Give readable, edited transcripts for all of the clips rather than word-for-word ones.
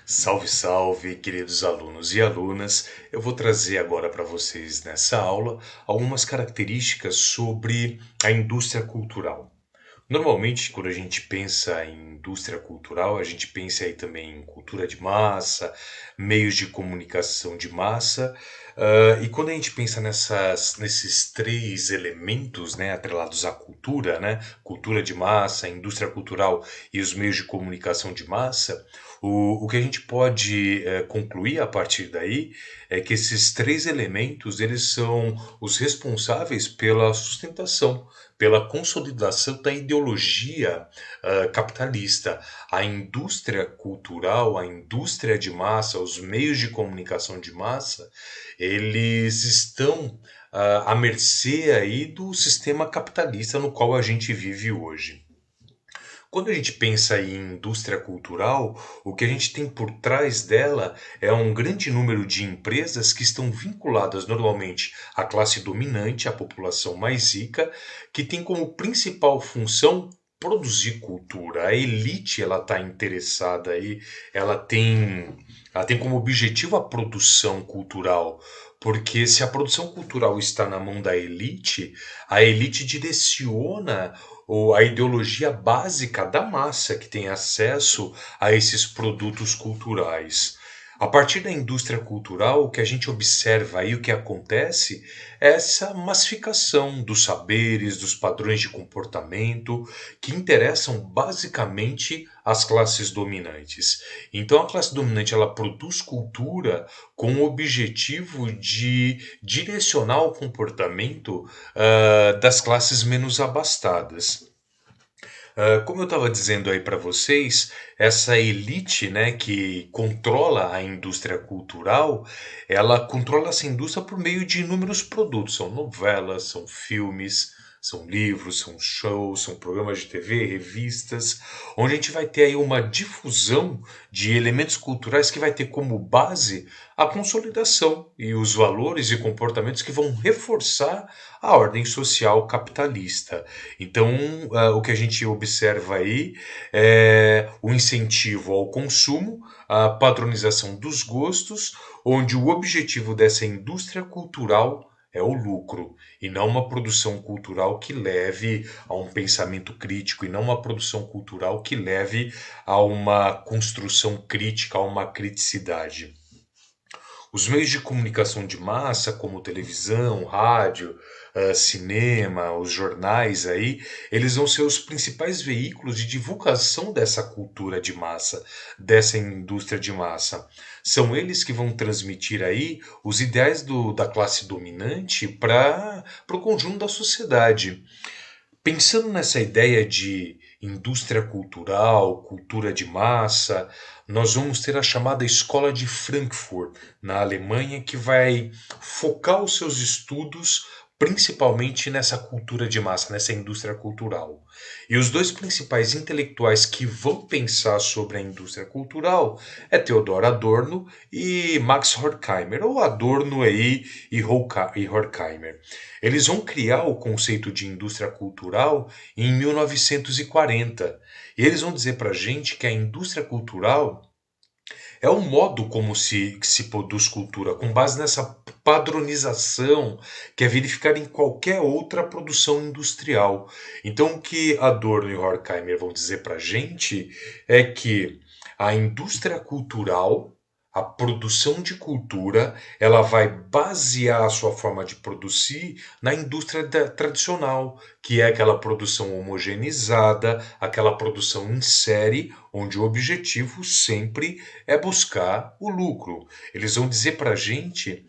Salve, salve, queridos alunos e alunas. Eu vou trazer agora para vocês nessa aula algumas características sobre a indústria cultural. Normalmente, quando a gente pensa em indústria cultural, a gente pensa aí também em cultura de massa, meios de comunicação de massa, e quando a gente pensa nesses três elementos, né, atrelados à cultura, né, cultura de massa, indústria cultural e os meios de comunicação de massa, o que a gente pode concluir a partir daí é que esses três elementos eles são os responsáveis pela sustentação, pela consolidação da ideologia capitalista. A indústria cultural, a indústria de massa, os meios de comunicação de massa, eles estão à mercê aí do sistema capitalista no qual a gente vive hoje. Quando a gente pensa em indústria cultural, o que a gente tem por trás dela é um grande número de empresas que estão vinculadas normalmente à classe dominante, à população mais rica, que tem como principal função produzir cultura. A elite ela está interessada aí, ela tem, ela tem como objetivo a produção cultural. Porque se a produção cultural está na mão da elite, a elite direciona ou a ideologia básica da massa que tem acesso a esses produtos culturais. A partir da indústria cultural, o que a gente observa aí, o que acontece, é essa massificação dos saberes, dos padrões de comportamento, que interessam basicamente as classes dominantes. Então, a classe dominante ela produz cultura com o objetivo de direcionar o comportamento das classes menos abastadas. Como eu estava dizendo aí para vocês, essa elite, né, que controla a indústria cultural, ela controla essa indústria por meio de inúmeros produtos. São novelas, são filmes, são livros, são shows, são programas de TV, revistas, onde a gente vai ter aí uma difusão de elementos culturais que vai ter como base a consolidação e os valores e comportamentos que vão reforçar a ordem social capitalista. Então, o que a gente observa aí é o incentivo ao consumo, a padronização dos gostos, onde o objetivo dessa indústria cultural é o lucro, e não uma produção cultural que leve a um pensamento crítico, e não uma produção cultural que leve a uma construção crítica, a uma criticidade. Os meios de comunicação de massa, como televisão, rádio, cinema, os jornais aí, eles vão ser os principais veículos de divulgação dessa cultura de massa, dessa indústria de massa. São eles que vão transmitir aí os ideais da classe dominante para o conjunto da sociedade. Pensando nessa ideia de indústria cultural, cultura de massa, nós vamos ter a chamada Escola de Frankfurt, na Alemanha, que vai focar os seus estudos principalmente nessa cultura de massa, nessa indústria cultural. E os dois principais intelectuais que vão pensar sobre a indústria cultural é Theodor Adorno e Max Horkheimer, ou Adorno aí e Horkheimer. Eles vão criar o conceito de indústria cultural em 1940. E eles vão dizer para a gente que a indústria cultural é o modo como se produz cultura, com base nessa padronização que é verificada em qualquer outra produção industrial. Então, o que Adorno e Horkheimer vão dizer para a gente é que a indústria cultural, a produção de cultura, ela vai basear a sua forma de produzir na indústria tradicional, que é aquela produção homogeneizada, aquela produção em série, onde o objetivo sempre é buscar o lucro. Eles vão dizer para a gente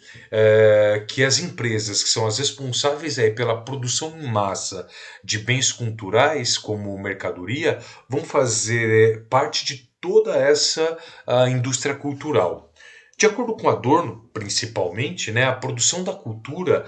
que as empresas que são as responsáveis aí pela produção em massa de bens culturais, como mercadoria, vão fazer parte de toda essa indústria cultural. De acordo com Adorno, principalmente, né, a produção da cultura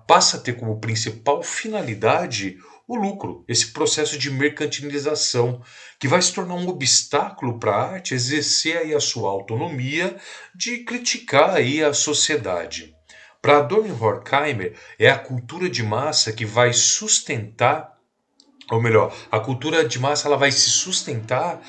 passa a ter como principal finalidade o lucro, esse processo de mercantilização, que vai se tornar um obstáculo para a arte exercer aí a sua autonomia de criticar aí a sociedade. Para Adorno e Horkheimer, é a cultura de massa que vai sustentar ou melhor, a cultura de massa ela vai se sustentar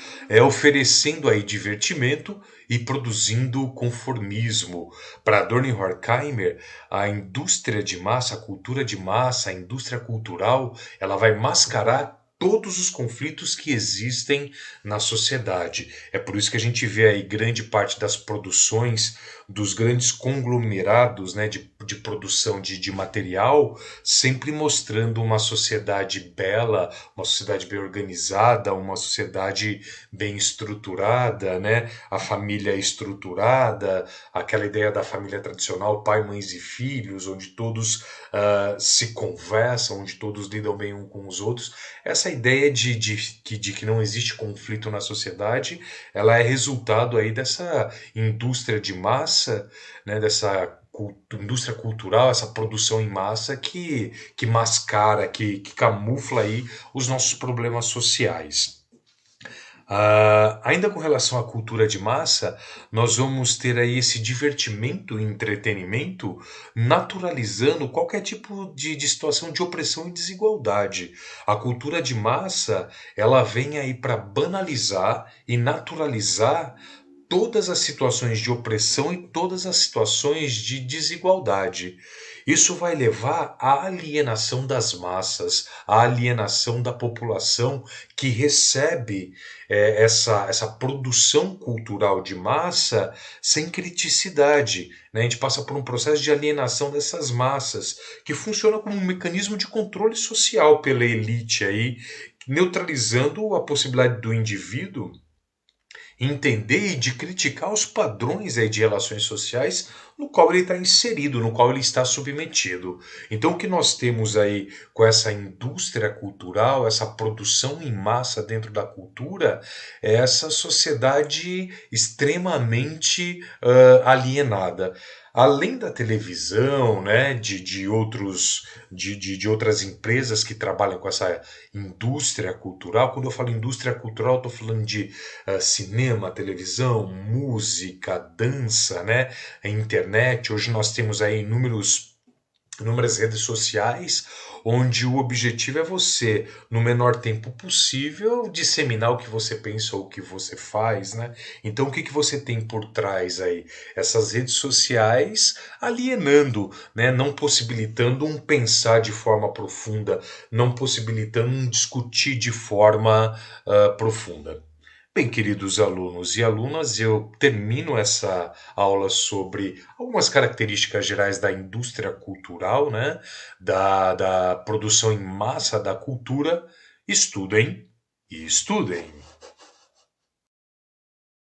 oferecendo aí divertimento e produzindo conformismo. Para Adorno e Horkheimer, a indústria de massa, a cultura de massa, a indústria cultural, ela vai mascarar todos os conflitos que existem na sociedade. É por isso que a gente vê aí grande parte das produções dos grandes conglomerados, né, de produção de material, sempre mostrando uma sociedade bela, uma sociedade bem organizada, uma sociedade bem estruturada, né? A família estruturada, aquela ideia da família tradicional, pai, mães e filhos, onde todos se conversam, onde todos lidam bem um com os outros. Essa ideia de que não existe conflito na sociedade, ela é resultado aí dessa indústria de massa, né? Dessa indústria cultural, essa produção em massa que mascara, que camufla aí os nossos problemas sociais. Ainda com relação à cultura de massa, nós vamos ter aí esse divertimento e entretenimento naturalizando qualquer tipo de situação de opressão e desigualdade. A cultura de massa, ela vem aí para banalizar e naturalizar todas as situações de opressão e todas as situações de desigualdade. Isso vai levar à alienação das massas, à alienação da população que recebe essa produção cultural de massa sem criticidade. Né? A gente passa por um processo de alienação dessas massas, que funciona como um mecanismo de controle social pela elite aí, neutralizando a possibilidade do indivíduo entender e de criticar os padrões aí de relações sociais no qual ele está inserido, no qual ele está submetido. Então, o que nós temos aí com essa indústria cultural, essa produção em massa dentro da cultura, é essa sociedade extremamente alienada. Além da televisão, né, de outras empresas que trabalham com essa indústria cultural, quando eu falo indústria cultural, estou falando de cinema, televisão, música, dança, né? A internet. Hoje nós temos aí inúmeras redes sociais, onde o objetivo é você, no menor tempo possível, disseminar o que você pensa ou o que você faz, né? Então, o que que você tem por trás aí? Essas redes sociais alienando, né? Não possibilitando um pensar de forma profunda, não possibilitando um discutir de forma profunda. Bem, queridos alunos e alunas, eu termino essa aula sobre algumas características gerais da indústria cultural, né? Da produção em massa da cultura. Estudem e estudem.